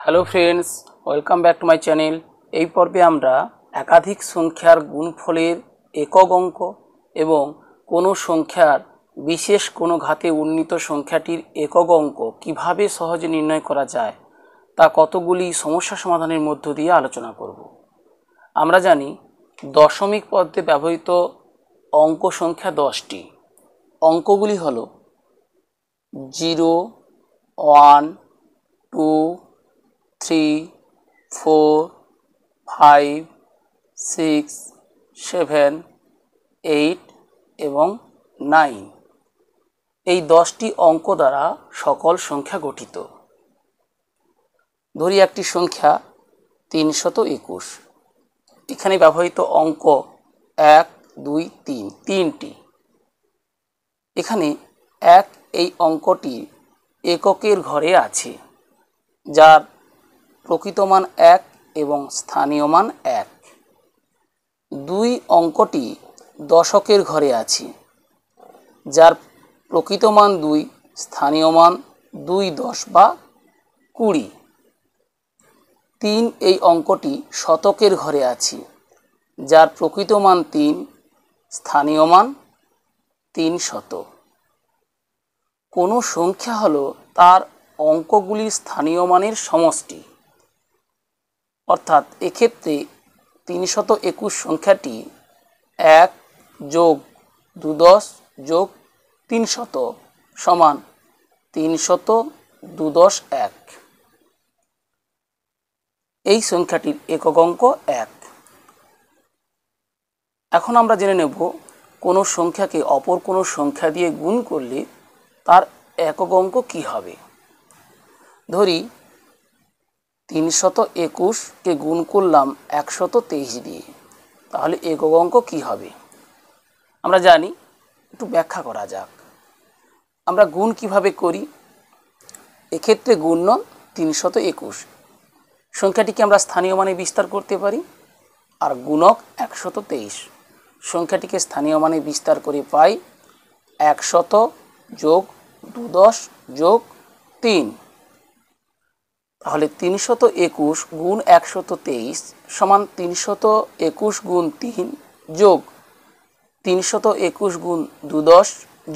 Hello friends, welcome back to my channel. এই পর্বে আমরা একাধিক সংখ্যার গুণফলের একক অঙ্ক এবং কোনো সংখ্যার বিশেষ কোনো ঘাতে উন্নীত সংখ্যাটির একক অঙ্ক কিভাবে সহজে নির্ণয় করা যায় তা কতগুলি সমস্যা সমাধানের মধ্য দিয়ে আলোচনা করব। আমরা জানি দশমিক পদে ব্যবহৃত অঙ্ক সংখ্যা 10টি। অঙ্কগুলি হলো 0, 1, 2, 3, 4, 5, 6, 7, 8 এবং 9। এই 10টি অঙ্ক দ্বারা সকল সংখ্যা গঠিত। ধরি একটি সংখ্যা 321। এখানে ব্যবহৃত অঙ্ক 1, 2, 3, 3টি। এখানে 1 এই অঙ্কটি এককের ঘরে আছে, যার প্রকৃত মান 1 এবং স্থানীয় মান 1। 2 অঙ্কটি দশকের ঘরে আছে, যার প্রকৃত মান 2, স্থানীয় মান 2 10 বা 20। 3 এই অঙ্কটি শতকের ঘরে আছে, যার প্রকৃত মান 3, স্থানীয় মান 3 শতক। কোনো সংখ্যা হলো তার অঙ্কগুলির স্থানীয় মানের সমষ্টি। অর্থাৎ এক্ষেত্রে 321 সংখ্যাটি 1 যোগ 210 যোগ 300 সমান 300 210 1। এই সংখ্যাটির একক অঙ্ক 1। এখন আমরা জেনে নেব কোনো সংখ্যাকে অপর কোনো সংখ্যা দিয়ে গুণ করলে তার একক অঙ্ক কী হবে। ধরি 321কে গুণ করলাম 123 দিয়ে, তাহলে একক অঙ্ক কী হবে আমরা জানি। একটু ব্যাখ্যা করা যাক। আমরা গুণ কিভাবে করি। এক্ষেত্রে গুণন 321 সংখ্যাটিকে আমরা স্থানীয় মানে বিস্তার করতে পারি, আর গুণক 123 সংখ্যাটিকে স্থানীয় মানে বিস্তার করে পাই 100 যোগ 210 যোগ 3। তাহলে 321 গুণ 123 সমান 321 গুণ 3 যোগ 321 গুণ 210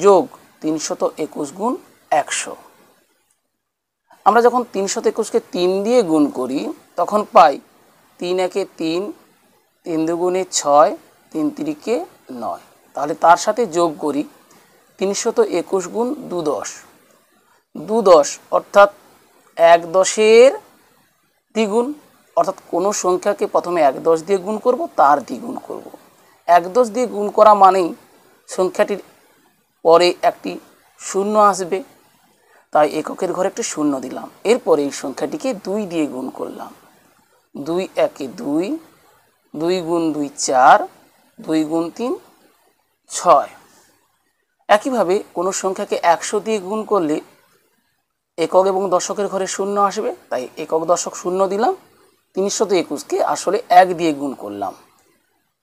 যোগ 321 গুণ 100। আমরা যখন 321কে 3 দিয়ে গুণ করি তখন পাই 3 একে 3, 3 দুগুণে 6, 3 তিরিকে 9। তাহলে তার সাথে যোগ করি 321 গুণ 210, 210 অর্থাৎ 1 10-এর দ্বিগুণ। অর্থাৎ কোনো সংখ্যাকে প্রথমে 1 10 দিয়ে গুণ করব, তার দ্বিগুণ করব। 1 10 দিয়ে গুণ করা মানেই সংখ্যাটির পরে একটি শূন্য আসবে, তাই এককের ঘরে একটি শূন্য দিলাম। এরপরে এই সংখ্যাটিকে 2 দিয়ে গুণ করলাম। 2 একে 2, 2 গুণ 2 4, 2 গুণ 3 6। একইভাবে কোনো সংখ্যাকে 100 দিয়ে গুণ করলে একক এবং দশকের ঘরে শূন্য আসবে, তাই একক দশক শূন্য দিলাম। 321কে আসলে 1 দিয়ে গুণ করলাম।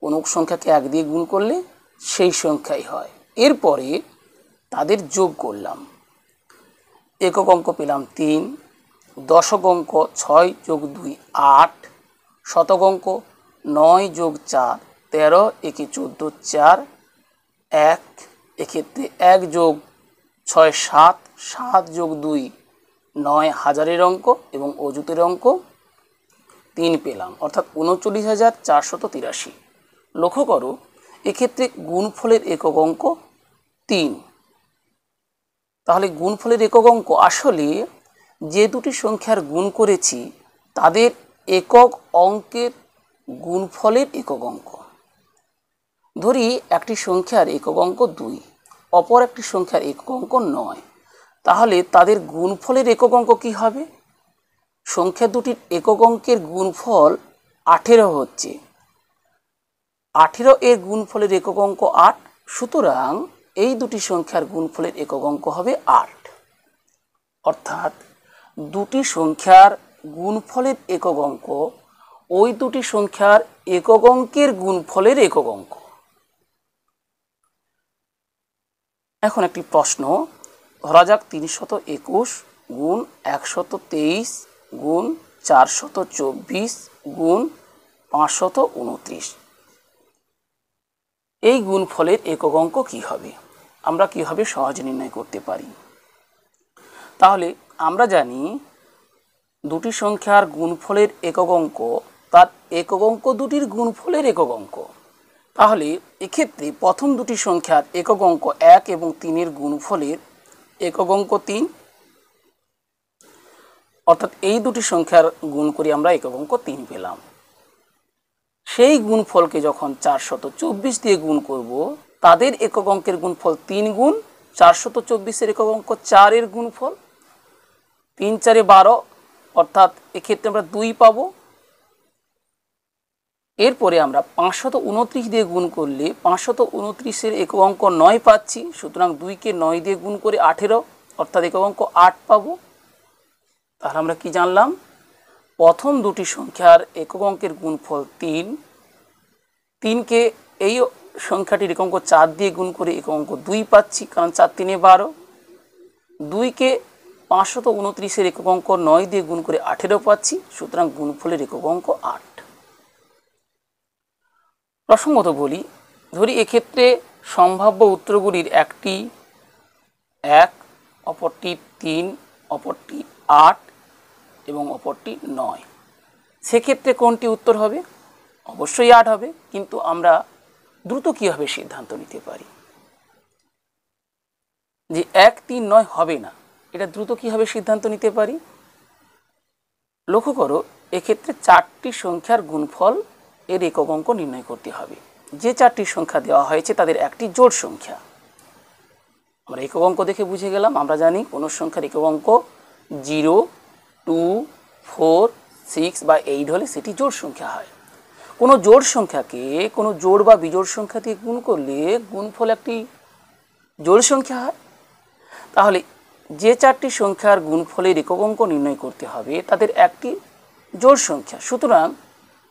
কোনো সংখ্যাকে 1 দিয়ে গুণ করলে সেই সংখ্যাই হয়। এরপরে তাদের যোগ করলাম। একক অঙ্ক পেলাম 3, দশক অঙ্ক 6 যোগ 2 8, শতক অঙ্ক 9 যোগ 4 13, একে 14 4 1। এক্ষেত্রে 1 যোগ 6 7, 7 যোগ 2 9 হাজারের অঙ্ক এবং অযুতের অঙ্ক 3 পেলাম, অর্থাৎ 39,483। লক্ষ্য করো এক্ষেত্রে গুণফলের একক অঙ্ক 3। তাহলে গুণফলের একক অঙ্ক আসলে যে দুটি সংখ্যার গুণ করেছি তাদের একক অঙ্কের গুণফলের একক অঙ্ক। ধরি একটি সংখ্যার একক অঙ্ক 2, অপর একটি সংখ্যার একক অঙ্ক 9, তাহলে তাদের গুণফলের একক অঙ্ক কী হবে। সংখ্যা দুটির একক অঙ্কের গুণফল 18 হচ্ছে। 18 এর গুণফলের একক অঙ্ক 8, সুতরাং এই দুটি সংখ্যার গুণফলের একক অঙ্ক হবে 8। অর্থাৎ দুটি সংখ্যার গুণফলের একক অঙ্ক ওই দুটি সংখ্যার একক অঙ্কের গুণফলের একক অঙ্ক। এখন একটি প্রশ্ন, ধরা যাক 321 গুণ 123 গুণ 424 গুণ 529। এই গুণফলের একক অঙ্ক কী হবে, আমরা কীভাবে সহজে নির্ণয় করতে পারি? তাহলে আমরা জানি দুটি সংখ্যার গুণফলের একক অঙ্ক তার একক অঙ্ক দুটির গুণফলের একক অঙ্ক। তাহলে এক্ষেত্রে প্রথম দুটি সংখ্যার একক অঙ্ক 1 এবং 3-এর গুণফলের একক অঙ্ক 3, অর্থাৎ এই দুটি সংখ্যার গুণ করে আমরা একক অঙ্ক 3 পেলাম। সেই গুণফলকে যখন 424 দিয়ে গুণ করব, তাদের একক অঙ্কের গুণফল 3 গুণ 424-এর একক অঙ্ক 4-এর গুণফল, 3 4 12, অর্থাৎ এক্ষেত্রে আমরা 2 পাবো। এরপরে আমরা 529 দিয়ে গুণ করলে 529-এর একক অঙ্ক 9 পাচ্ছি, সুতরাং 2কে 9 দিয়ে গুণ করে 18, অর্থাৎ একক অঙ্ক 8 পাবো। তাহলে আমরা কি জানলাম? প্রথম দুটি সংখ্যার একক অঙ্কের গুণফল 3, 3কে এই সংখ্যাটির একক অঙ্ক 4 দিয়ে গুণ করে একক অঙ্ক 2 পাচ্ছি, কারণ 4 3 12। 2কে 529-এর একক অঙ্ক 9 দিয়ে গুণ করে 18 পাচ্ছি, সুতরাং গুণফলের একক অঙ্ক 8। প্রসঙ্গত বলি, ধরি এক্ষেত্রে সম্ভাব্য উত্তরগুলির একটি 1, অপরটি 3, অপরটি 8 এবং অপরটি 9। সেক্ষেত্রে কোনটি উত্তর হবে? অবশ্যই 8 হবে। কিন্তু আমরা দ্রুত কীভাবে সিদ্ধান্ত নিতে পারি যে 1 3 9 হবে না? এটা দ্রুত কীভাবে সিদ্ধান্ত নিতে পারি? লক্ষ্য করো, এক্ষেত্রে 4টি সংখ্যার গুণফল এর একক অঙ্ক নির্ণয় করতে হবে। যে 4টি সংখ্যা দেওয়া হয়েছে তাদের একটি জোড় সংখ্যা। আমরা একক অঙ্ক দেখে বুঝে গেলাম। আমরা জানি কোনো সংখ্যার একক অঙ্ক 0, 2, 4, 6 বা 8 হলে সেটি জোড় সংখ্যা হয়। কোনো জোড় সংখ্যাকে কোনো জোড় বা বিজোড় সংখ্যা দিয়ে গুণ করলে গুণফল একটি জোড় সংখ্যা হয়। তাহলে যে 4টি সংখ্যার গুণফলের একক অঙ্ক নির্ণয় করতে হবে তাদের একটি জোড় সংখ্যা, সুতরাং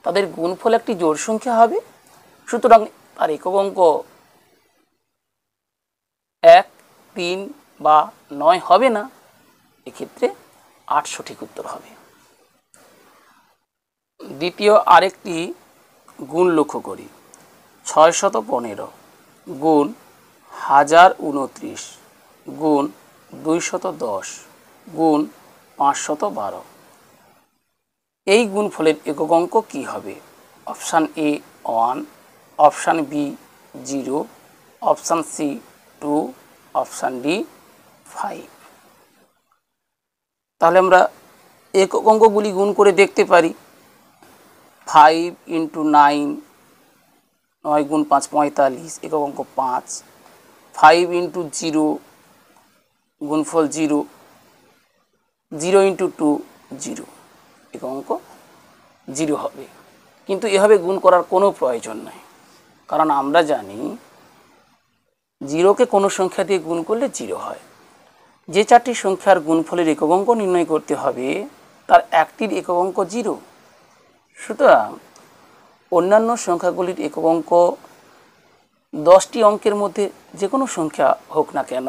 তাদের গুণফল একটি জোড় সংখ্যা হবে। সুতরাং তার একক অঙ্ক 1, 3 বা 9 হবে না, এক্ষেত্রে 8 সঠিক উত্তর হবে। দ্বিতীয় আরেকটি গুণ লক্ষ্য করি। 615 গুণ 1029 গুণ 210 গুণ 512। এই গুণফলের একক অঙ্ক কী হবে? Option A 1, option B 0, option C 2, option D 5। তাহলে আমরা একক অঙ্কগুলি গুণ করে দেখতে পারি। 5 × 9, 9 গুণ 5 45, একক অঙ্ক 5। 5 × 0, গুণফল 0, 0 × 2 0, একক অঙ্ক 0 হবে। কিন্তু এভাবে গুণ করার কোনো প্রয়োজন নাই, কারণ আমরা জানি 0কে কোনো সংখ্যা দিয়ে গুণ করলে 0 হয়। যে 4টি সংখ্যার গুণফলের একক অঙ্ক নির্ণয় করতে হবে তার একটির একক অঙ্ক 0, সুতরাং অন্যান্য সংখ্যাগুলির একক অঙ্ক 10টি অঙ্কের মধ্যে যে কোনো সংখ্যা হোক না কেন,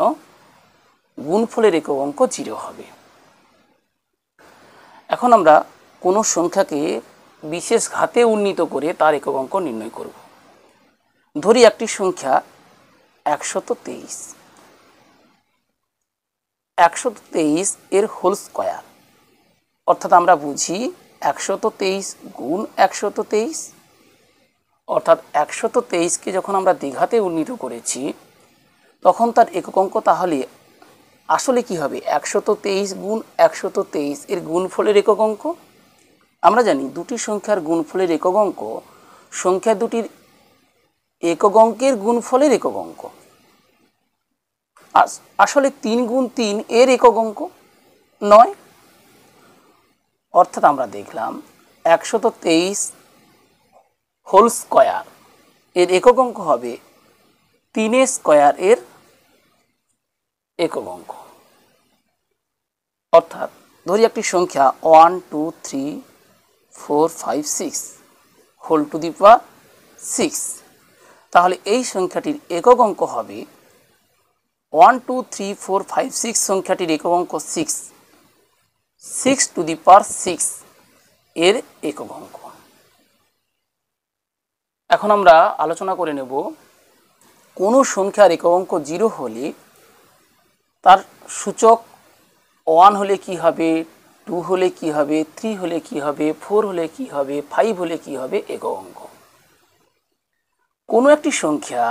গুণফলের একক অঙ্ক 0 হবে। এখন আমরা কোনো সংখ্যাকে বিশেষ ঘাতে উন্নীত করে তার একক অঙ্ক নির্ণয় করব। ধরি একটি সংখ্যা 123, 123 এর হোল স্কয়ার, অর্থাৎ আমরা বুঝি 123 গুণ 123, অর্থাৎ 123কে যখন আমরা দ্বিঘাতে উন্নীত করেছি তখন তার একক অঙ্ক তাহলে আসলে কি হবে? 123 গুণ 123 এর গুণফলের একক অঙ্ক। আমরা জানি দুটি সংখ্যার গুণফলের একক অঙ্ক সংখ্যা দুটির একক অঙ্কের গুণফলের একক অঙ্ক। আসলে 3 গুণ 3 এর একক অঙ্ক 9, অর্থাৎ আমরা দেখলাম 123 হোল স্কয়ার এর একক অঙ্ক হবে 3 স্কয়ার এর একক অঙ্ক। অর্থাৎ ধরি একটি সংখ্যা 1 2 3 4 5 6 হোল টু দি পাওয়ার 6, তাহলে এই সংখ্যাটির একক অঙ্ক হবে 1 2 3 4 5 6 সংখ্যাটির একক অঙ্ক 6, 6 টু দি পাওয়ার 6 এর একক অঙ্ক। এখন আমরা আলোচনা করে নেব কোনো সংখ্যার একক অঙ্ক 0 হলে তার সূচক 1 হলে কি হবে, 2 হলে কি হবে, 3 হলে কি হবে, 4 হলে কি হবে, 5 হলে কি হবে একক অঙ্ক। কোনো একটি সংখ্যা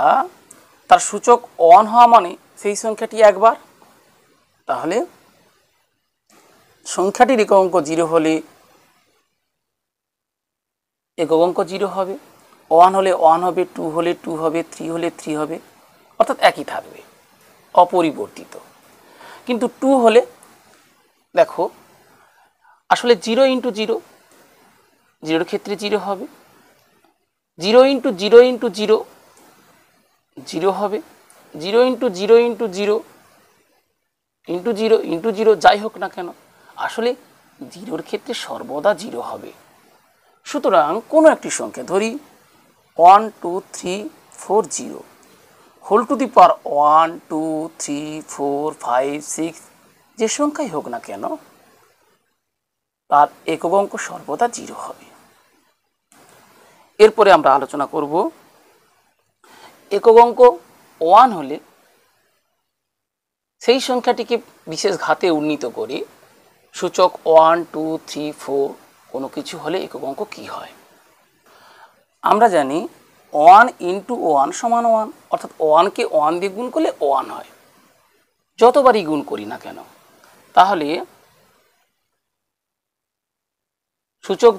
তার সূচক 1 হওয়া মানে সেই সংখ্যাটি একবার, তাহলে সংখ্যাটির একক অঙ্ক 0 হলে একক অঙ্ক 0 হবে, 1 হলে 1 হবে, 2 হলে 2 হবে, 3 হলে 3 হবে, অর্থাৎ একই থাকবে, অপরিবর্তিত। কিন্তু 2 হলে দেখো আসলে 0 ইন্টু 0, 0 ক্ষেত্রে 0 হবে, 0 ইন্টু 0 ইন্টু 0, 0 হবে, 0 ইন্টু 0 ইন্টু 0 ইন্টু 0 ইন্টু 0 যাই হোক না কেন আসলে 0-র ক্ষেত্রে সর্বদা 0 হবে। সুতরাং কোনো একটি সংখ্যা ধরি 1 2 3 4 0 হোল টু দি পাওয়ার 1 2 3 4 5 6 যে সংখ্যাই হোক না কেন তার একক অঙ্ক সর্বদা 0 হবে। এরপরে আমরা আলোচনা করব একক অঙ্ক 1 হলে সেই সংখ্যাটিকে বিশেষ ঘাতে উন্নীত করে সূচক 1 2 3 4 কোনো কিছু হলে একক অঙ্ক কী হয়। আমরা জানি 1 ইন্টু 1 সমান 1, অর্থাৎ 1কে 1 দিয়ে গুণ করলে 1 হয়, যতবারই গুণ করি না কেন। তাহলে সূচক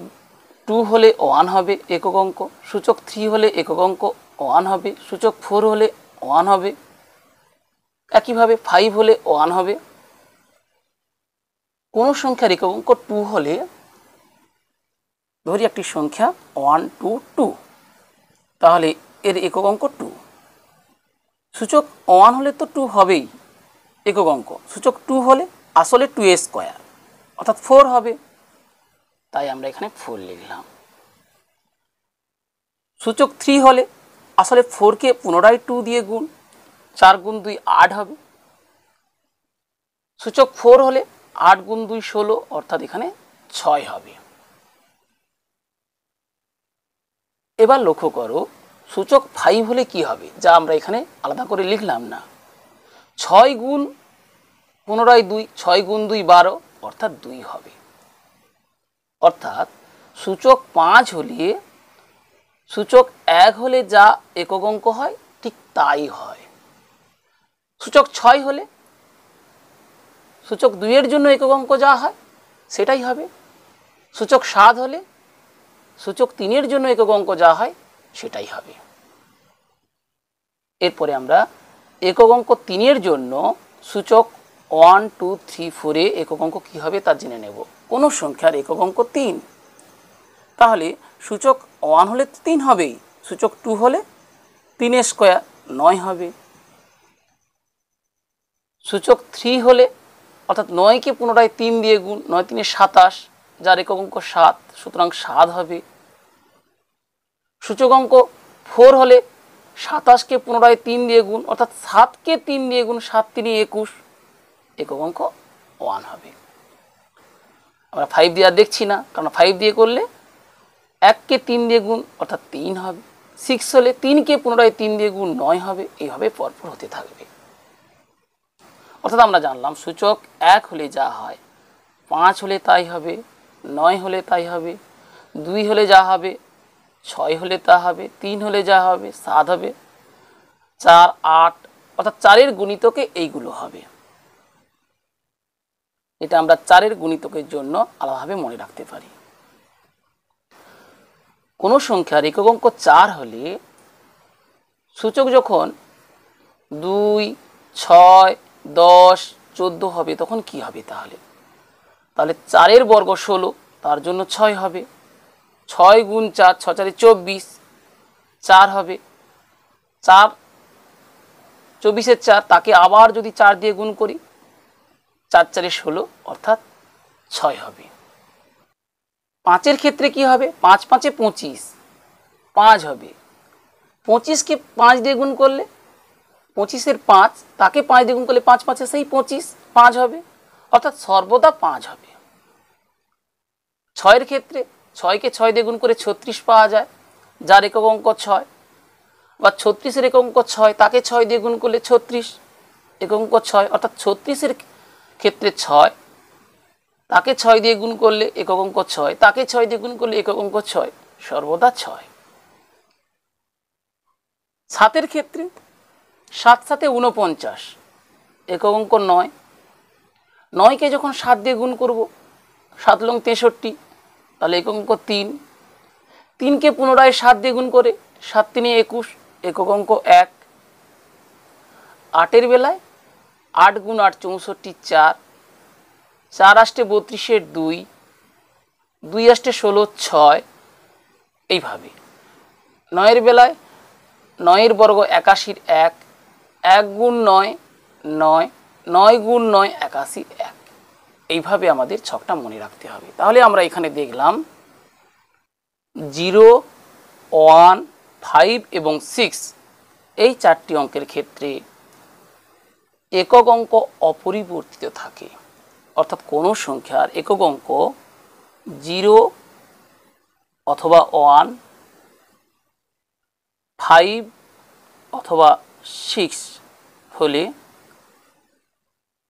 2 হলে 1 হবে একক অঙ্ক, সূচক 3 হলে একক অঙ্ক 1 হবে, সূচক 4 হলে 1 হবে, একইভাবে 5 হলে 1 হবে। কোনো সংখ্যার একক অঙ্ক 2 হলে ধরি একটি সংখ্যা 1 2 2, তাহলে এর একক অঙ্ক 2। সূচক 1 হলে তো 2 হবেই একক অঙ্ক, সূচক 2 হলে আসলে 2 স্কোয়ার অর্থাৎ 4 হবে, তাই আমরা এখানে 4 লিখলাম। সূচক 3 হলে আসলে 4কে পুনরায় 2 দিয়ে গুণ, 4 গুণ 2 8 হবে। সূচক 4 হলে 8 গুণ 2 16, অর্থাৎ এখানে 6 হবে। এবার লক্ষ্য করো সূচক 5 হলে কি হবে, যা আমরা এখানে আলাদা করে লিখলাম না। 6 গুণ পুনরায় 2, 6 গুণ 2 12, অর্থাৎ 2 হবে। অর্থাৎ সূচক 5 হলে সূচক 1 হলে যা একক অঙ্ক হয় ঠিক তাই হয়। সূচক 6 হলে সূচক 2 এর জন্য একক অঙ্ক যা হয় সেটাই হবে। সূচক 7 হলে সূচক 3 এর জন্য একক অঙ্ক যা হয় সেটাই হবে। এরপরে আমরা একক অঙ্ক 3 এর জন্য সূচক 1 2 3 4 এ একক অঙ্ক কী হবে তা জেনে নেব। কোনো সংখ্যার একক অঙ্ক 3, তাহলে সূচক 1 হলে 3 হবেই, সূচক 2 হলে 3 স্কোয়ার 9 হবে। সূচক 3 হলে অর্থাৎ 9কে পুনরায় 3 দিয়ে গুণ, 9 3 27, যার একক অঙ্ক 7, সুতরাং 7 হবে। সূচক অঙ্ক 4 হলে 27কে পুনরায় 3 দিয়ে গুণ, অর্থাৎ 7কে 3 দিয়ে গুণ, 7 3 21, একক অঙ্ক 1 হবে। আমরা 5 দিয়ে আর দেখছি না, কারণ 5 দিয়ে করলে 1কে 3 দিয়ে গুণ, অর্থাৎ 3 হবে। 6 হলে 3কে পুনরায় 3 দিয়ে গুণ 9 হবে, এইভাবে পরপর হতে থাকবে। অর্থাৎ আমরা জানলাম সূচক 1 হলে যা হয় 5 হলে তাই হবে, 9 হলে তাই হবে, 2 হলে যা হবে 6 হলে তা হবে, 3 হলে যা হবে 7 হবে, 4 8, অর্থাৎ 4-এর গুণিতকে এইগুলো হবে। এটা আমরা 4-এর গুণিতকের জন্য আলাদাভাবে মনে রাখতে পারি। কোনো সংখ্যার একক অঙ্ক 4 হলে সূচক যখন 2 6 10 14 হবে তখন কি হবে, তাহলে 4-এর বর্গ 16, তার জন্য 6 হবে। 6 গুণ 4, 6 4 24, 4 হবে। 4 24-এর 4, তাকে আবার যদি 4 দিয়ে গুণ করি 4 4 16, অর্থাৎ 6 হবে। 5-এর ক্ষেত্রে কি হবে, 5 5 25, 5 হবে। 25কে 5 দিয়ে গুণ করলে 25-এর 5, তাকে 5 দিয়ে গুণ করলে 5 5 সেই 25, 5 হবে, অর্থাৎ সর্বদা 5 হবে। 6-এর ক্ষেত্রে ছয়কে 6 দিয়ে গুণ করে 36 পাওয়া যায়, যার একক অঙ্ক 6। বা 36-এর একক অঙ্ক 6, তাকে 6 দিয়ে গুণ করলে 36, একক অঙ্ক 6। অর্থাৎ 36-এর ক্ষেত্রে 6, তাকে 6 দিয়ে গুণ করলে একক অঙ্ক 6, তাকে 6 দিয়ে গুণ করলে একক অঙ্ক 6, সর্বদা 6। 7-এর ক্ষেত্রে 7 7 49, একক অঙ্ক 9। 9কে যখন 7 দিয়ে গুণ করব, 7 লং 63, তাহলে একক অঙ্ক 3। 3কে পুনরায় 7 দিয়ে গুণ করে 7 3 21, একক অঙ্ক 1। 8-এর বেলায় 8 গুণ 8 64, 4। 4 আষ্টে 32-এর 2, 2 আষ্টে 16, 6। এইভাবে 9-এর বেলায় 9-এর বর্গ 81-এর 1, 1 গুণ 9 9, 9 গুণ 9 81, 1। এইভাবে আমাদের ছকটা মনে রাখতে হবে। তাহলে আমরা এখানে দেখলাম 0, 1, 5 এবং 6 এই 4টি অঙ্কের ক্ষেত্রে একক অঙ্ক অপরিবর্তিত থাকে। অর্থাৎ কোনো সংখ্যার একক অঙ্ক 0 অথবা 1, 5 অথবা 6 হলে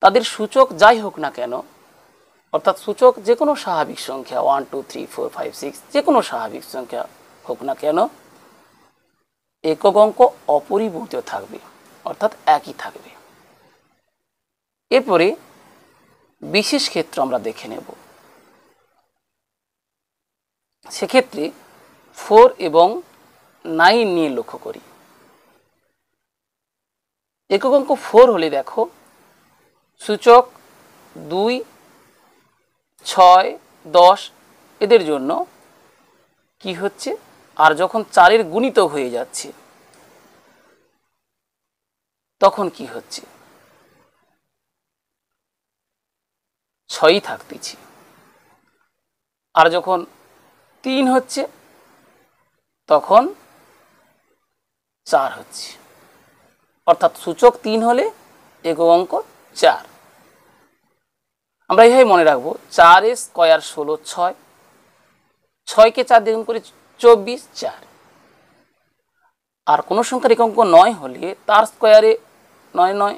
তাদের সূচক যাই হোক না কেন, অর্থাৎ সূচক যে কোনো স্বাভাবিক সংখ্যা 1 2 3 4 5 6 যে কোনো স্বাভাবিক সংখ্যা হোক না কেন, একক অঙ্ক অপরিবর্তিত থাকবে, অর্থাৎ একই থাকবে। এরপরে বিশেষ ক্ষেত্র আমরা দেখে নেব। সেক্ষেত্রে 4 এবং 9 নিয়ে লক্ষ্য করি। একক অঙ্ক 4 হলে দেখো সূচক 2, 6, 10 এদের জন্য কি হচ্ছে, আর যখন 4-এর গুণিতক হয়ে যাচ্ছে তখন কি হচ্ছে, 6ই থাকতেছি। আর যখন 3 হচ্ছে তখন 4 হচ্ছে। অর্থাৎ সূচক 3 হলে একক অঙ্ক 4। আমরা এইভাবে মনে রাখবো 4 স্কয়ার 16, 6, 6কে 4 দিয়ে গুণ করে 24, 4। আর কোনো সংখ্যার একক অঙ্ক 9 হলে তার স্কয়ারে 9 9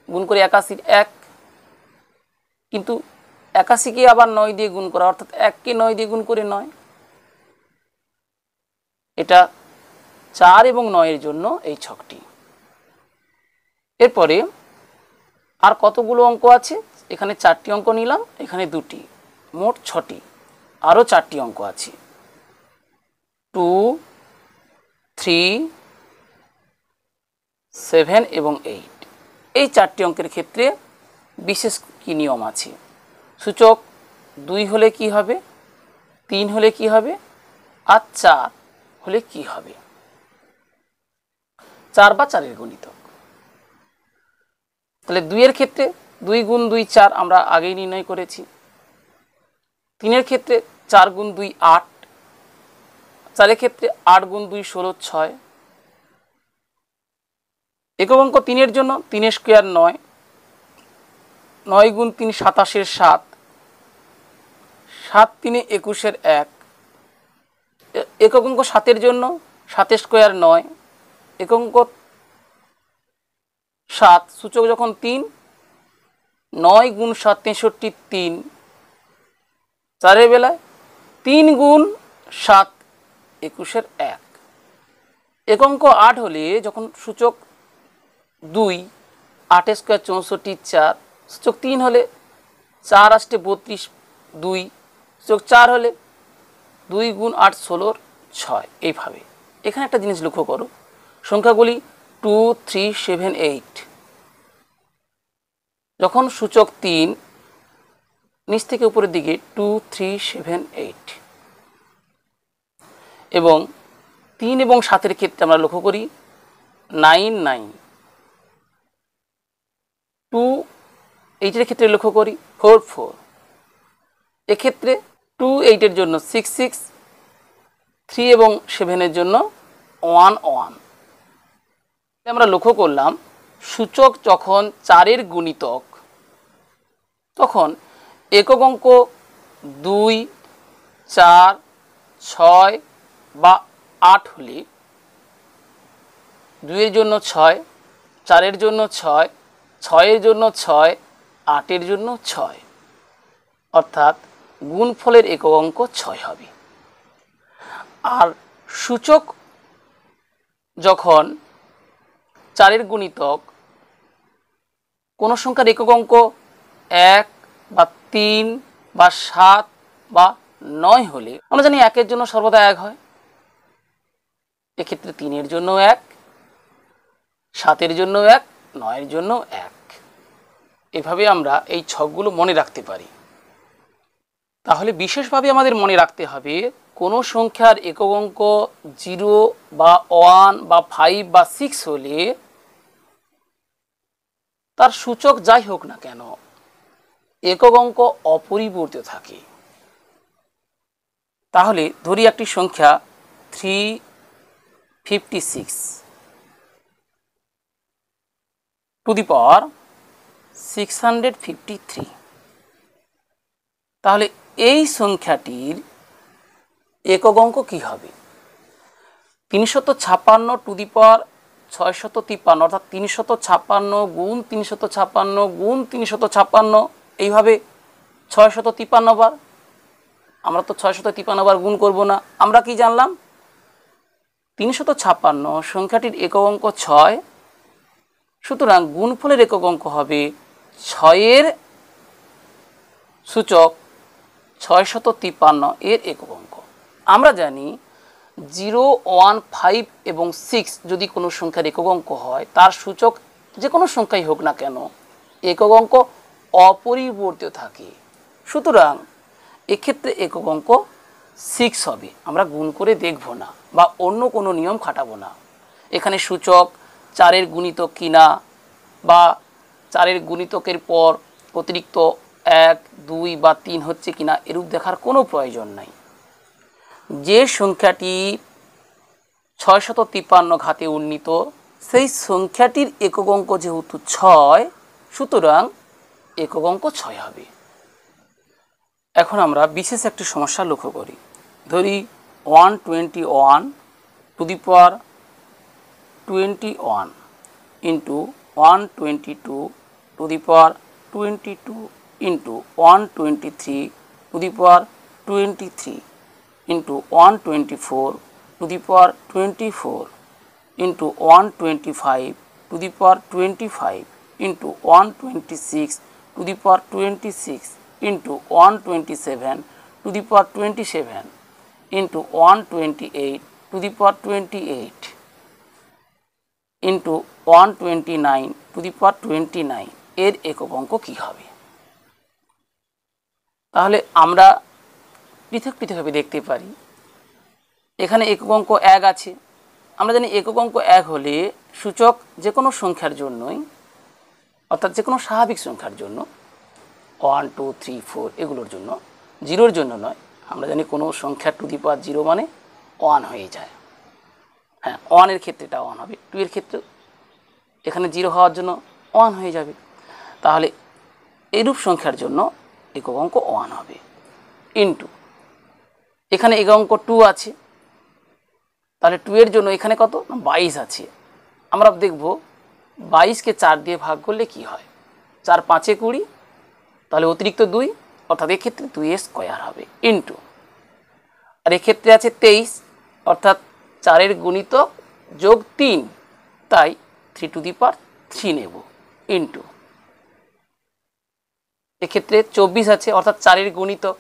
গুণ করে 81, 1। কিন্তু 81কে আবার 9 দিয়ে গুণ করা, অর্থাৎ 1কে 9 দিয়ে গুণ করে 9। এটা 4 এবং 9-এর জন্য এই ছকটি। এরপরে আর কতগুলো অঙ্ক আছে, এখানে 4টি অঙ্ক নিলাম, এখানে 2টি, মোট 6টি। আরও 4টি অঙ্ক আছে, 2, 3, 7 এবং 8। এই 4টি অঙ্কের ক্ষেত্রে বিশেষ কি নিয়ম আছে। সূচক 2 হলে কি হবে, 3 হলে কি হবে, আর 4 হলে কি হবে। 4 বা 4-এর গুণিতক। তাহলে 2-এর ক্ষেত্রে 2 গুণ 2 4 আমরা আগেই নির্ণয় করেছি। 3-এর ক্ষেত্রে 4 গুণ 2 8, 4-এর ক্ষেত্রে 8 গুণ 2 16, 6। একক অঙ্ক 3-এর জন্য 3 স্কয়ার 9, 9 গুণ 3 27-এর 7, 7 3 21-এর 1। একক অঙ্ক 7-এর জন্য 7 স্কয়ার 9, একক অঙ্ক 7, সূচক যখন 3, 9 গুণ 7 63, 3। 4-এর বেলায় 3 গুণ 7 21-এর 1। একক অঙ্ক 8 হলে যখন সূচক 2, 8 স্কয়ার 64, 4। সূচক 3 হলে 4 আষ্টে 32, 2। সূচক 4 হলে 2 গুণ 8 16, 6। এইভাবে এখানে একটা জিনিস লক্ষ্য করো, সংখ্যাগুলি 2 3 7 8। যখন সূচক 3, নিচ থেকে উপরের দিকে 2 3 7 8, এবং 3 এবং 7-এর ক্ষেত্রে আমরা লক্ষ্য করি 9 9। 2 8-এর ক্ষেত্রে লক্ষ্য করি 4 4। এক্ষেত্রে 2 8-এর জন্য 6 6, 3 এবং 7-এর জন্য 1 1। আমরা লক্ষ্য করলাম সূচক যখন 4-এর গুণিতক তখন একক অঙ্ক 2 4 6 বা 8 হলে 2 এর জন্য 6, 4 এর জন্য 6, 6 এর জন্য 6, 8 এর জন্য 6, অর্থাৎ গুণফলের একক অঙ্ক 6 হবে। আর সূচক যখন 4 এর গুণিতক কোনো সংখ্যার একক অঙ্ক 1 বা 3 বা 7 বা 9 হলে আমরা জানি 1 এর জন্য সর্বদা 1 হয়, এক্ষেত্রে 3 এর জন্য 1, 7 এর জন্য 1, 9 এর জন্য 1। এভাবে আমরা এই ছকগুলো মনে রাখতে পারি। তাহলে বিশেষভাবে আমাদের মনে রাখতে হবে কোনো সংখ্যার একক অঙ্ক 0 বা 1 বা 5 বা 6 হলে তার সূচক যাই হোক না কেন একক অঙ্ক অপরিবর্তিত থাকে। তাহলে ধরি একটি সংখ্যা 356 টু দি পাওয়ার 653। তাহলে এই সংখ্যাটির একক অঙ্ক কী হবে? 356 টু দি পাওয়ার 653, অর্থাৎ 356 গুণ 356 গুণ 356, এইভাবে 653 বার। আমরা তো 653 বার গুণ করব না, আমরা কি জানলাম 356 সংখ্যাটির একক অঙ্ক 6, সুতরাং গুণফলের একক অঙ্ক হবে 6 এর সূচক 653 এর একক অঙ্ক। আমরা জানি 0, 1, 5 এবং 6 যদি কোনো সংখ্যার একক অঙ্ক হয় তার সূচক যে কোনো সংখ্যাই হোক না কেন একক অঙ্ক অপরিবর্তিত থাকে। সুতরাং এক্ষেত্রে একক অঙ্ক 6 হবে। আমরা গুণ করে দেখব না বা অন্য কোনো নিয়ম খাটাবো না। এখানে সূচক 4 এর গুণিতক কিনা বা 4 এর গুণিতকের পর অতিরিক্ত 1, 2 বা 3 হচ্ছে কিনা এরূপ দেখার কোনো প্রয়োজন নাই। যে সংখ্যাটি 653 ঘাতে উন্নীত সেই সংখ্যাটির একক অঙ্ক যেহেতু 6, সুতরাং একক অঙ্ক 6 হবে। এখন আমরা বিশেষ একটি সমস্যা লক্ষ্য করি। ধরি 121 to the power 21 into 122 to the power 22 into 123 to the power 23 into 124 to the power 24 into 125 to the power 25 into 126 to the power 26 into 127 to the power 27 into 128 to the power 28 into 129 to the power 29 এর একক অঙ্ক কী হবে? তাহলে আমরা পৃথক পৃথকভাবে দেখতে পারি। এখানে একক অঙ্ক 1 আছে। আমরা জানি একক অঙ্ক 1 হলে সূচক যে কোনো সংখ্যার জন্যই, অর্থাৎ যে কোনো স্বাভাবিক সংখ্যার জন্য 1, 2, 3, 4 এগুলোর জন্য, 0-র জন্য নয়। আমরা জানি কোনো সংখ্যার টু দি পাওয়ার 0 মানে 1 হয়ে যায়। হ্যাঁ, 1 এর ক্ষেত্রে এটা 1 হবে, 2 এর ক্ষেত্রে এখানে 0 হওয়ার জন্য 1 হয়ে যাবে। তাহলে এইরূপ সংখ্যার জন্য একক অঙ্ক 1 হবে। ইন্টু এখানে একক অঙ্ক 2 আছে, তাহলে 2 এর জন্য এখানে কত? 22 আছে। আমরা দেখব 22কে 4 দিয়ে ভাগ করলে কি হয়? 4 5 20, তাহলে অতিরিক্ত 2, অর্থাৎ এক্ষেত্রে 2 এর স্কোয়ার হবে। ইন্টু আর এক্ষেত্রে আছে 23, অর্থাৎ 4 এর গুণিতক যোগ 3, তাই 3 টু দি পাওয়ার 3 নেব। ইন্টু এক্ষেত্রে 24 আছে, অর্থাৎ 4 এর গুণিতক।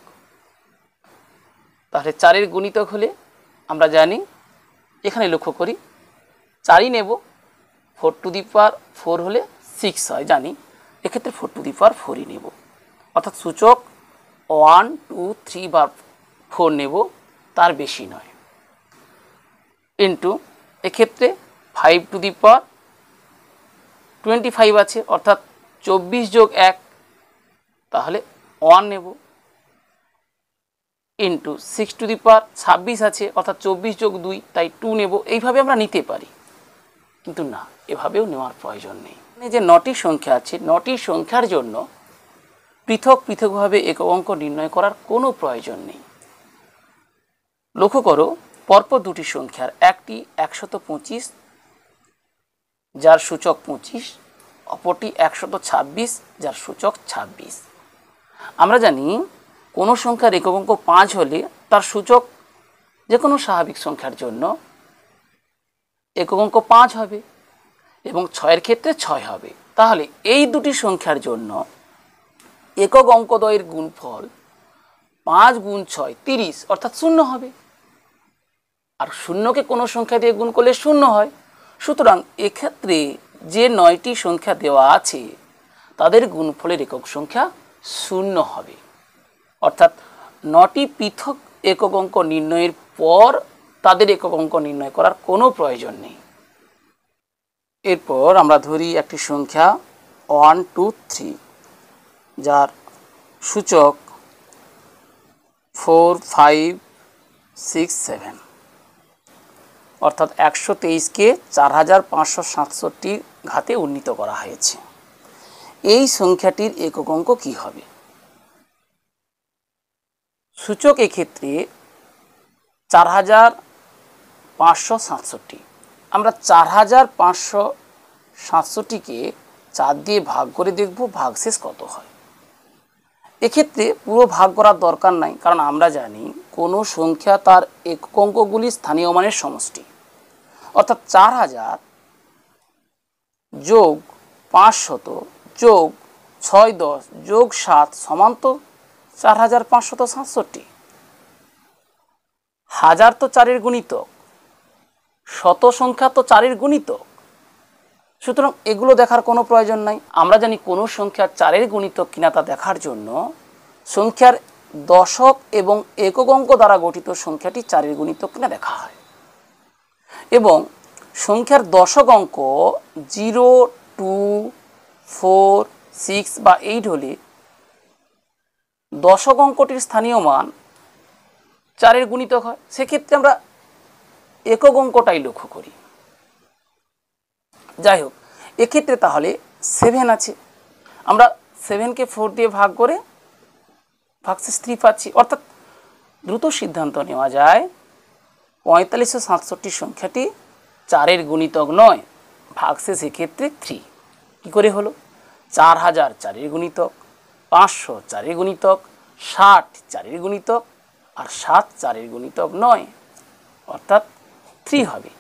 তাহলে 4 এর গুণিতক হলে আমরা জানি, এখানে লক্ষ্য করি 4ই নেব, 4 টু দি পাওয়ার 4 হলে 6 হয় জানি, এক্ষেত্রে 4 টু দি পাওয়ার 4ই নেব, অর্থাৎ সূচক 1, 2, 3 বা 4 নেব, তার বেশি নয়। ইন্টু এক্ষেত্রে 5 টু দি পাওয়ার 25 আছে, অর্থাৎ 24 যোগ 1, তাহলে 1 নেব। ইন্টু 6 টু দি পাওয়ার 26 আছে, অর্থাৎ 24 যোগ 2, তাই 2 নেব। এইভাবে আমরা নিতে পারি, কিন্তু না, এভাবেও নেওয়ার প্রয়োজন নেই। যে 9টি সংখ্যা আছে, 9টি সংখ্যার জন্য পৃথক পৃথকভাবে একক অঙ্ক নির্ণয় করার কোনো প্রয়োজন নেই। লক্ষ্য করো পরপর দুটি সংখ্যার একটি 125 যার সূচক 25, অপরটি 126 যার সূচক 26। আমরা জানি কোনো সংখ্যার একক অঙ্ক 5 হলে তার সূচক যে কোনো স্বাভাবিক সংখ্যার জন্য একক অঙ্ক 5 হবে এবং 6-এর ক্ষেত্রে 6 হবে। তাহলে এই দুটি সংখ্যার জন্য একক অঙ্কদ্বয়ের গুণফল 5 গুণ 6 30 অর্থাৎ 0 হবে। আর শূন্যকে কোনো সংখ্যা দিয়ে গুণ করলে 0 হয়। সুতরাং এক্ষেত্রে যে 9টি সংখ্যা দেওয়া আছে তাদের গুণফলের একক সংখ্যা 0 হবে। অর্থাৎ 9টি পৃথক একক অঙ্ক নির্ণয়ের পর তাদের একক অঙ্ক নির্ণয় করার কোনো প্রয়োজন নেই। এরপর আমরা ধরি একটি সংখ্যা 1 2 3 যার সূচক 4 5 6 7 অর্থাৎ 123কে 4567 ঘাতে উন্নীত করা হয়েছে। এই সংখ্যাটির একক অঙ্ক কী হবে? সূচক এক্ষেত্রে 4567। আমরা 4567কে 4 দিয়ে ভাগ করে দেখব ভাগশেষ কত হয়। এক্ষেত্রে পুরো ভাগ করার দরকার নাই, কারণ আমরা জানি কোনো সংখ্যা তার একক অঙ্কগুলি স্থানীয় মানের সমষ্টি। অর্থাৎ 4000 যোগ 500 যোগ 6 10 যোগ 7 সমান তো 4567। হাজার তো 4-এর গুণিতক, শত সংখ্যা তো 4-এর গুণিতক। সুতরাং এগুলো দেখার কোনো প্রয়োজন নাই। আমরা জানি কোনো সংখ্যা 4-এর গুণিতক কিনা তা দেখার জন্য সংখ্যার দশক এবং একক অঙ্ক দ্বারা গঠিত সংখ্যাটি 4-এর গুণিতক কিনা দেখা হয়। এবং সংখ্যার দশক অঙ্ক 0 2 4 6 বা 8 হলে দশক অঙ্কটির স্থানীয় মান 4-এর গুণিতক হয়। সেক্ষেত্রে আমরা একক অঙ্কটাই লক্ষ্য করি। যাই হোক, এক্ষেত্রে তাহলে 7 আছে। আমরা 7কে 4 দিয়ে ভাগ করে ভাগশেষ 3 পাচ্ছি। অর্থাৎ দ্রুত সিদ্ধান্ত নেওয়া যায় 4567 সংখ্যাটি 4-এর গুণিতক নয়, ভাগশেষ এক্ষেত্রে 3। কী করে হলো? 4000 4-এর গুণিতক, 500 4-এর গুণিতক, 60 4-এর গুণিতক, আর 7 4-এর গুণিতক নয়, অর্থাৎ 3 হবে।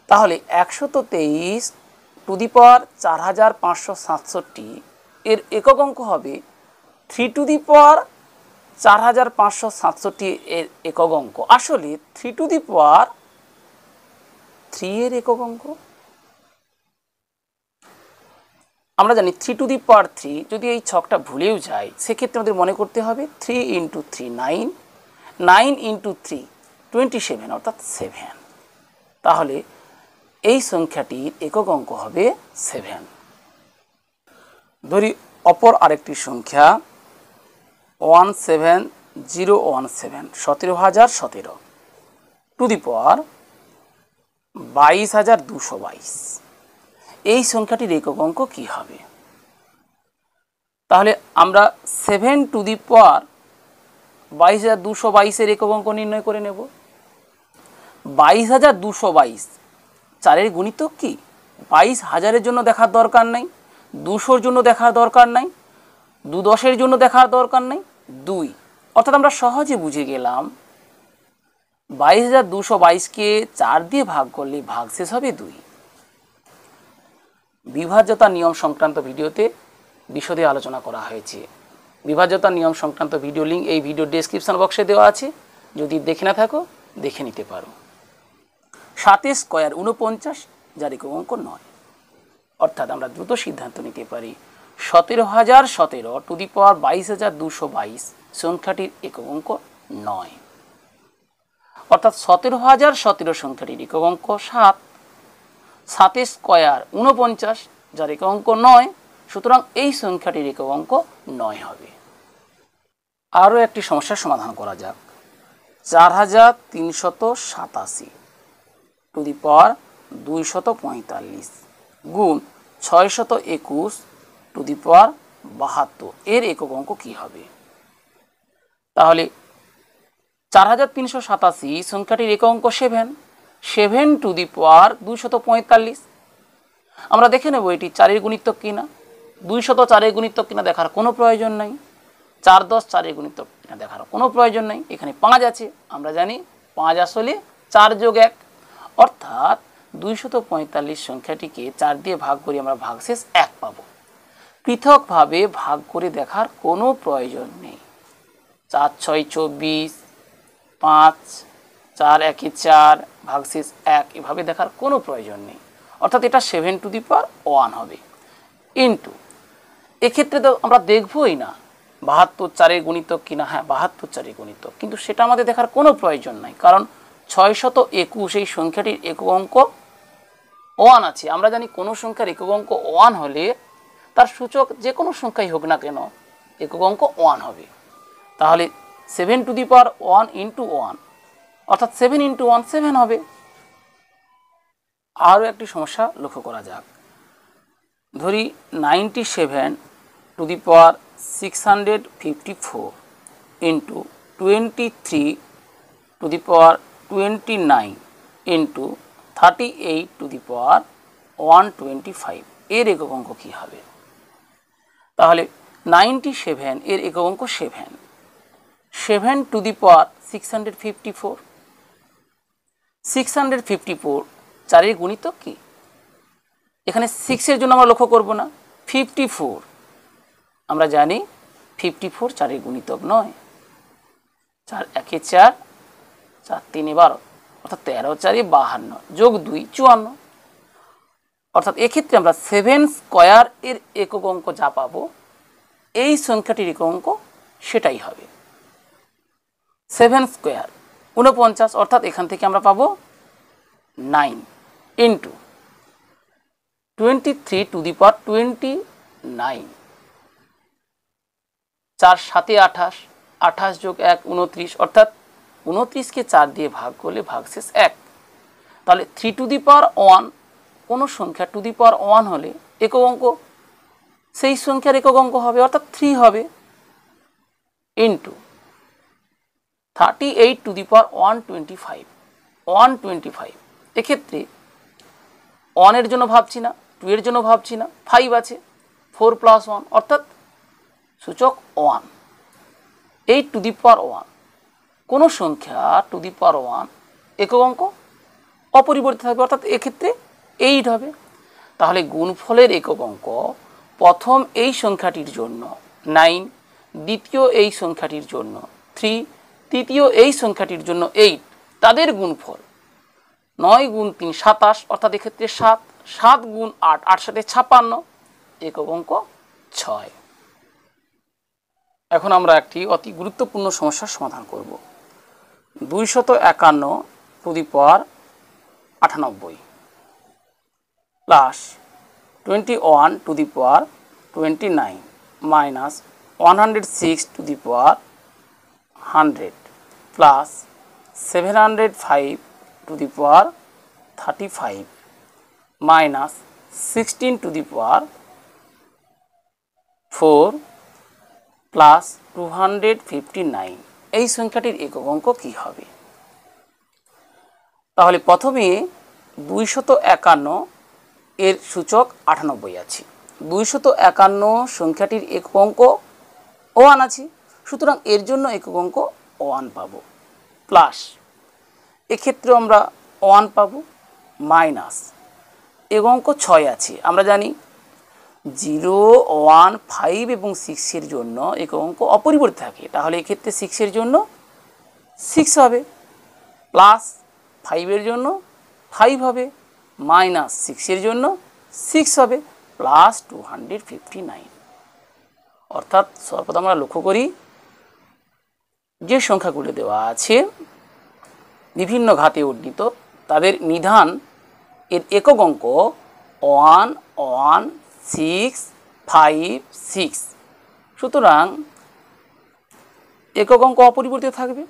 তাহলে 123 টু দি পাওয়ার 4567 এর একক অঙ্ক হবে 3 টু দি পাওয়ার 4567 এর একক অঙ্ক আসলে 3 টু দি পাওয়ার 3 এর একক অঙ্ক। আমরা জানি 3 টু দি পাওয়ার 3 যদি এই ছকটা ভুলেও যায়, সেক্ষেত্রে আমাদের মনে করতে হবে 3 ইন্টু 3 9, 9 ইন্টু 3 27 অর্থাৎ 7। তাহলে এই সংখ্যাটির একক অঙ্ক হবে 7। ধরি অপর আরেকটি সংখ্যা 17017, 17017 টু দি পাওয়ার 22222। এই সংখ্যাটির একক অঙ্ক কী হবে? তাহলে আমরা 7 টু দি পাওয়ার 22222 একক অঙ্ক নির্ণয় করে নেব। 22222 4-এর গুণিতক কি? 22000-এর জন্য দেখার দরকার নাই, 200-র জন্য দেখার দরকার নাই, 210-এর জন্য দেখার দরকার নাই, 2। অর্থাৎ আমরা সহজে বুঝে গেলাম 22222কে 4 দিয়ে ভাগ করলে ভাগশেষ হবে 2। বিভাজ্যতা নিয়ম সংক্রান্ত ভিডিওতে বিশদে আলোচনা করা হয়েছে। বিভাজ্যতা নিয়ম সংক্রান্ত ভিডিও লিঙ্ক এই ভিডিও ডেসক্রিপশন বক্সে দেওয়া আছে, যদি দেখে না থাকো দেখে নিতে পারো। 7 স্কয়ার 49, যার একক অঙ্ক 9। অর্থাৎ আমরা দ্রুত সিদ্ধান্ত নিতে পারি 17017 টু দি পাওয়ার 22222 সংখ্যাটির একক অঙ্ক 9। অর্থাৎ 17017 সংখ্যাটির একক অঙ্ক 7। 7 স্কয়ার 49, যার একক অঙ্ক 9। সুতরাং এই সংখ্যাটির একক অঙ্ক 9 হবে। আরও একটি সমস্যার সমাধান করা যাক। 4387 টু দি পাওয়ার 245 গুণ 621 টু দি পাওয়ার 72 এর একক অঙ্ক কী হবে? তাহলে 4387 সংখ্যাটির একক অঙ্ক 7, 7 টু দি পাওয়ার 245। আমরা দেখে নেব এটি 4-এর গুণিতক কিনা। 204-এর গুণিতক কিনা দেখার কোনো প্রয়োজন নাই। 4 10 4-এর গুণিতক কিনা দেখার কোনো প্রয়োজন নাই। এখানে 5 আছে, আমরা জানি 5 আসলে 4 যোগ 1, অর্থাৎ 245 সংখ্যাটিকে 4 দিয়ে ভাগ করি আমরা ভাগশেষ 1 পাবো। পৃথকভাবে ভাগ করে দেখার কোনো প্রয়োজন নেই। 4 6 24, 5 4 1 4 ভাগশেষ 1, এভাবে দেখার কোনো প্রয়োজন নেই। অর্থাৎ এটা 7 টু দি পাওয়ার 1 হবে। ইন্টু, এক্ষেত্রে তো আমরা দেখবই না 72 4-এর গুণিতক কিনা। হ্যাঁ, 72 4-এর গুণিতক, কিন্তু সেটা আমাদের দেখার কোনো প্রয়োজন নাই, কারণ 621 এই সংখ্যাটির একক অঙ্ক 1 আছে। আমরা জানি কোনো সংখ্যার একক অঙ্ক 1 হলে তার সূচক যে কোনো সংখ্যাই হোক না কেন একক অঙ্ক 1 হবে। তাহলে 7 টু দি পাওয়ার 1 ইন্টু 1, অর্থাৎ 7 ইন্টু 1 7 হবে। আরও একটি সমস্যা লক্ষ্য করা যাক। ধরি 97 to the power 654 into 23 to the power 29 into 38 to the power 125, এর একক অঙ্ক কী হবে? তাহলে 97 এর একক অঙ্ক 7, 7 টু দি পাওয়ার 654, 654 4-এর গুণিতক কি? এখানে 6-এর জন্য আমরা লক্ষ্য করব না, 54 আমরা জানি 54 4-এর গুণিতক নয়। 4 1 4, 4 3 12, অর্থাৎ 13 4 52 যোগ 2 54। অর্থাৎ এক্ষেত্রে আমরা 7 স্কয়ার এর একক অঙ্ক যা পাবো, এই সংখ্যাটির একক অঙ্ক সেটাই হবে। 7 স্কয়ার 49, অর্থাৎ এখান থেকে আমরা পাবো 9 ইন্টু 23 টু দি পাওয়ার 29, 4 7 28, 28 যোগ 1 29, অর্থাৎ 29কে 4 দিয়ে ভাগ করলে ভাগশেষ 1। তাহলে 3 টু দি পাওয়ার 1, কোনো সংখ্যা টু দি পাওয়ার 1 হলে একক অঙ্ক সেই সংখ্যার একক অঙ্ক হবে, অর্থাৎ 3 হবে, ইন্টু 38 টু দি পাওয়ার 125, 125। এক্ষেত্রে 1-এর জন্য ভাবছি না, 2-এর জন্য ভাবছি না, 5 আছে, 4 প্লাস 1, অর্থাৎ সূচক 1। 8 টু দি পাওয়ার 1, কোনো সংখ্যা টু দি পাওয়ার 1 একক অঙ্ক অপরিবর্তিত থাকবে, অর্থাৎ এক্ষেত্রে 8 হবে। তাহলে গুণফলের একক অঙ্ক প্রথম এই সংখ্যাটির জন্য 9, দ্বিতীয় এই সংখ্যাটির জন্য 3, তৃতীয় এই সংখ্যাটির জন্য 8, তাদের গুণফল 9 গুণ 3 27, অর্থাৎ এক্ষেত্রে 7, 7 গুণ 8 8 7 56, একক অঙ্ক 6। এখন আমরা একটি অতি গুরুত্বপূর্ণ সমস্যার সমাধান করব। 251 two the power 98 plus 21 two the power 29 minus 106 two the power 100 plus 705 two the power 35 minus 16 two the power 4 plus 259, এই সংখ্যাটির একক অঙ্ক কী হবে? তাহলে প্রথমে 251 এর সূচক 98 আছে, 251 সংখ্যাটির একক অঙ্ক 1 আছে, সুতরাং এর জন্য একক অঙ্ক 1 পাবো, প্লাস এক্ষেত্রে আমরা 1 পাবো, মাইনাস একক অঙ্ক 6 আছে। আমরা জানি 0 1 5 এবং 6-এর জন্য একক অঙ্ক অপরিবর্তিত থাকে, তাহলে এক্ষেত্রে 6-এর জন্য 6 হবে, প্লাস 5-এর জন্য 5 হবে, মাইনাস 6-এর জন্য 6 হবে, প্লাস 259। অর্থাৎ সর্বদা আমরা লক্ষ্য করি যে সংখ্যাগুলো দেওয়া আছে বিভিন্ন ঘাতে উর্ণিত, তাদের নিধান এর একক অঙ্ক 1 1 6 5 6, সুতরাং একক অঙ্ক অপরিবর্তিত থাকবে।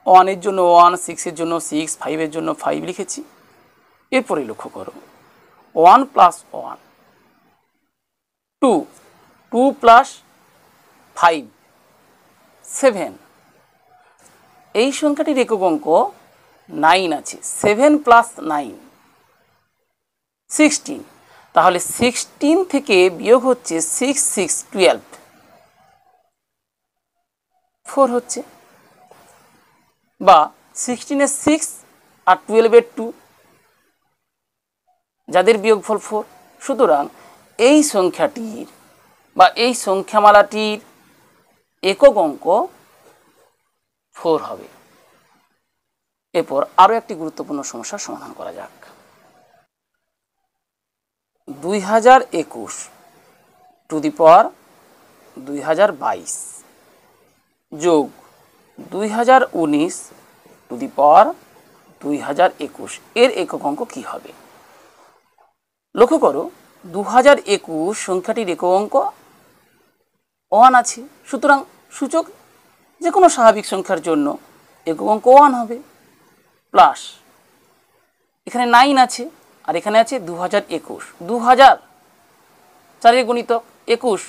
1-এর জন্য 1, 6-এর জন্য 6, 5-এর জন্য 5 লিখেছি। এরপরে লক্ষ্য করো 1 প্লাস 1 2, 2 প্লাস 5 7, এই সংখ্যাটির একক অঙ্ক 9 আছে, 7 + 9 16, তাহলে 16 থেকে বিয়োগ হচ্ছে 6 6 12, 4 হচ্ছে, বা 16 6 আর 12 2, যাদের বিয়োগফল 4। সুতরাং এই সংখ্যাটির বা এই সংখ্যামালাটির একক অঙ্ক 4 হবে। এরপর আরও একটি গুরুত্বপূর্ণ সমস্যার সমাধান করা যাক। 2021 টু দি পাওয়ার 2022 যোগ 2019 টু দি পাওয়ার 2021 এর একক অঙ্ক কী হবে? লক্ষ্য করো, 2021 সংখ্যাটির একক অঙ্ক 1 আছে, সুতরাং সূচক যে কোনো স্বাভাবিক সংখ্যার জন্য একক অঙ্ক 1 হবে, প্লাস এখানে 9 আছে আর এখানে আছে 2021, 2000 4 গুণিতক 21,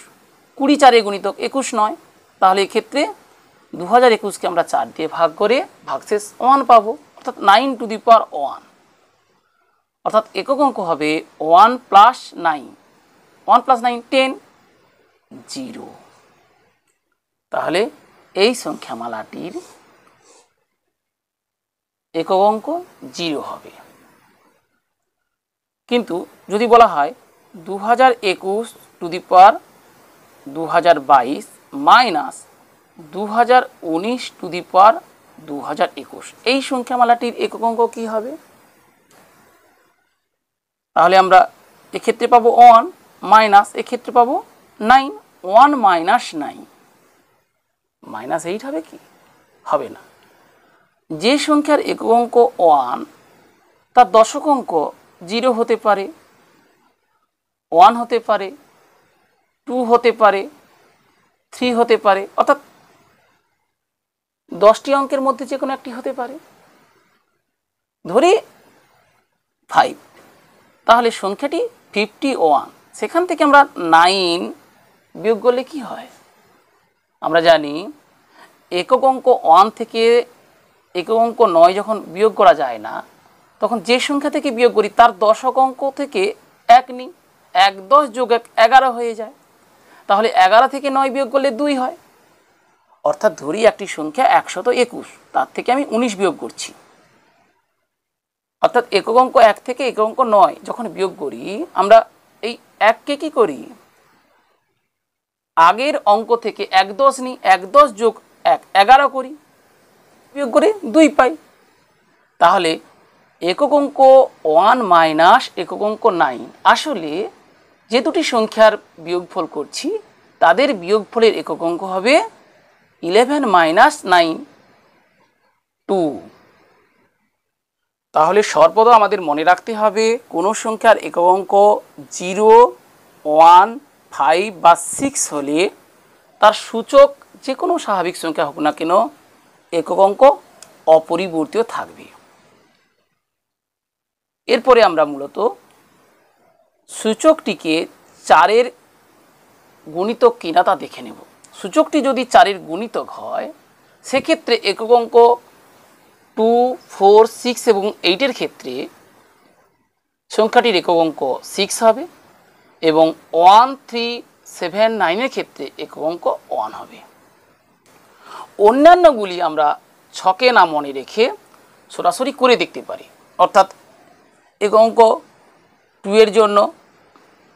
20 4 গুণিতক 21 নয়, তাহলে এক্ষেত্রে 2021কে আমরা 4 দিয়ে ভাগ করে ভাগশেষ 1 পাবো, অর্থাৎ 9 টু দি পাওয়ার 1, অর্থাৎ একক অঙ্ক হবে 1 + 9, 1 + 9 10, 0। তাহলে এই সংখ্যামালাটির একক অঙ্ক 0 হবে। কিন্তু যদি বলা হয় 2021 to the power 2022 minus 2019 to the power 2021, এই সংখ্যামালাটির একক অঙ্ক কী হবে? তাহলে আমরা এক্ষেত্রে পাবো 1 মাইনাস এক্ষেত্রে পাবো 9, 1 - 9 -8 হবে কি? হবে না। যে সংখ্যার একক অঙ্ক 1 তার দশক অঙ্ক 0 হতে পারে, 1 হতে পারে, 2 হতে পারে, 3 হতে পারে, অর্থাৎ 10টি অঙ্কের মধ্যে যে কোনো একটি হতে পারে। ধরি 5, তাহলে সংখ্যাটি 51, সেখান থেকে আমরা 9 বিয়োগ করলে কি হয়? আমরা জানি একক অঙ্ক 1 থেকে একক অঙ্ক 9 যখন বিয়োগ করা যায় না, তখন যে সংখ্যা থেকে বিয়োগ করি তার দশক অঙ্ক থেকে 1 নিই, 1 10 যোগ 1 11 হয়ে যায়, তাহলে 11 থেকে 9 বিয়োগ করলে 2 হয়, অর্থাৎ ধরি একটি সংখ্যা 121, তার থেকে আমি 19 বিয়োগ করছি, অর্থাৎ একক অঙ্ক 1 থেকে একক অঙ্ক 9 যখন বিয়োগ করি আমরা এই 1কে কী করি, আগের অঙ্ক থেকে 1 10 নিই, 1 10 যোগ 1 11 করি, বিয়োগ করে 2 পাই। তাহলে একক অঙ্ক 1 মাইনাস একক অঙ্ক 9, আসলে যে দুটি সংখ্যার বিয়োগফল করছি তাদের বিয়োগফলের একক অঙ্ক হবে 11 - 9 2। তাহলে সর্বদা আমাদের মনে রাখতে হবে কোনো সংখ্যার একক অঙ্ক 0, 1, 5 বা 6 হলে তার সূচক যে কোনো স্বাভাবিক সংখ্যা হোক না কেন একক অঙ্ক অপরিবর্তিত থাকবে। এরপরে আমরা মূলত সূচকটিকে 4-এর গুণিতক কিনা তা দেখে নেব। সূচকটি যদি 4-এর গুণিতক হয় সেক্ষেত্রে একক অঙ্ক 2, 4, 6 এবং 8-এর ক্ষেত্রে সংখ্যাটির একক অঙ্ক 6 হবে এবং 1, 3, 7, 9-এর ক্ষেত্রে একক অঙ্ক 1 হবে। অন্যান্যগুলি আমরা ছকে না মনে রেখে সরাসরি করে দেখতে পারি, অর্থাৎ একক অঙ্ক 2 এর জন্য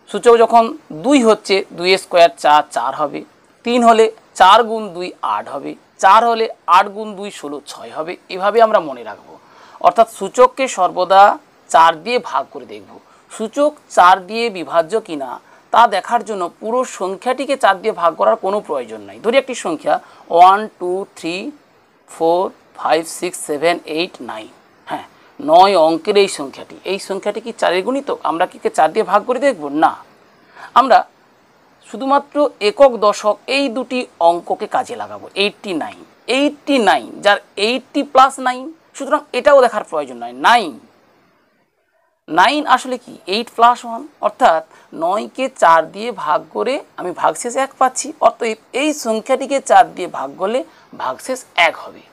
সূচক যখন 2 হচ্ছে 2 স্কোয়ার 4, 4 হবে, 3 হলে 4 গুণ 2 8 হবে, 4 হলে 8 গুণ 2 16 6 হবে, এভাবে আমরা মনে রাখবো। অর্থাৎ সূচককে সর্বদা 4 দিয়ে ভাগ করে দেখব, সূচক 4 দিয়ে বিভাজ্য কিনা তা দেখার জন্য পুরো সংখ্যাটিকে 4 দিয়ে ভাগ করার কোনো প্রয়োজন নাই। ধরি একটি সংখ্যা 1, 2, 3, 4, 5, 6, 7, 8, 9, হ্যাঁ 9 অঙ্কের এই সংখ্যাটি কি 4-এর গুণিতক? আমরা কি 4 দিয়ে ভাগ করে দেখব না, আমরা শুধুমাত্র একক দশক এই দুটি অঙ্ককে কাজে লাগাবো। 89 যার 80 + 9, সুতরাং এটাও দেখার প্রয়োজন নয়। 9 আসলে কি 8 + 1, অর্থাৎ 9কে 4 দিয়ে ভাগ করে আমি ভাগশেষ 1 পাচ্ছি, অর্থাৎ এই সংখ্যাটিকে 4 দিয়ে ভাগ করলে ভাগশেষ 1 হবে।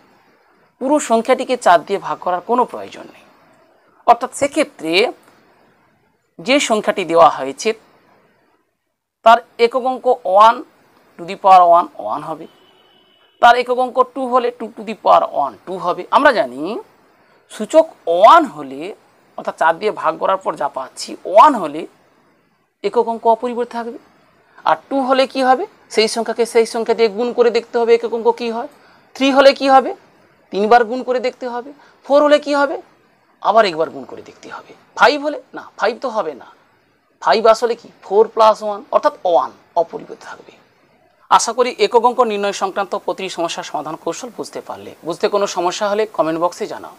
পুরো সংখ্যাটিকে 4 দিয়ে ভাগ করার কোনো প্রয়োজন নেই। অর্থাৎ সেক্ষেত্রে যে সংখ্যাটি দেওয়া হয়েছে তার একক অঙ্ক 1 টু দি পাওয়ার 1 হবে, তার একক অঙ্ক 2 হলে 2 টু দি পাওয়ার 2 হবে। আমরা জানি সূচক 1 হলে অর্থাৎ 4 দিয়ে ভাগ করার পর যা পাচ্ছি 1 হলে একক অঙ্ক অপরিবর্তিত থাকবে, আর 2 হলে কি হবে, সেই সংখ্যাকে সেই সংখ্যা দিয়ে গুণ করে দেখতে হবে একক অঙ্ক কী হয়। 3 হলে কি হবে, 3 বার গুণ করে দেখতে হবে। 4 হলে কি হবে, আবার একবার গুণ করে দেখতে হবে। 5 হলে না, 5 তো হবে না, 5 আসলে কি 4 + 1 অর্থাৎ 1 অপরিবর্তিত থাকবে। আশা করি একক অঙ্ক নির্ণয় সংক্রান্ত প্রতিটি সমস্যার সমাধান কৌশল বুঝতে পারলে। বুঝতে কোনো সমস্যা হলে কমেন্ট বক্সে জানাও।